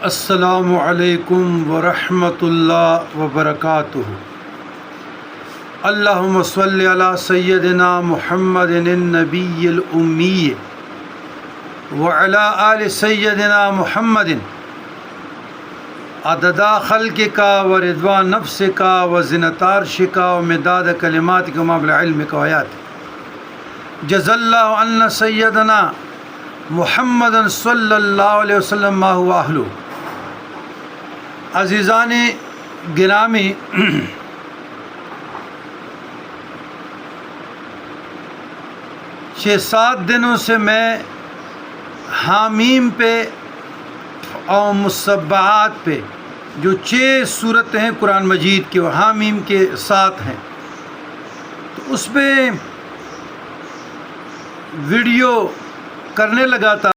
السلام علیکم ورحمۃ اللہ وبرکاتہ۔ اللہم صلی علی سیدنا محمد النبی الامی وعلی آل سیدنا محمد عدد خلقک ورضوان نفسک وزنۃ عرشک ومداد کلماتک ومبلغ علمک وآیاتک۔ جزا اللہ عنا سیدنا محمد صلی اللہ علیہ وسلم ما هو اہلہ۔ عزیزان گرامی، 6-7 دنوں سے میں حامیم پہ اور مصبحات پہ جو 6 صورتیں ہیں قرآن مجید کی وہ حامیم کے ساتھ ہیں، تو اس پہ ویڈیو کرنے لگا تھا۔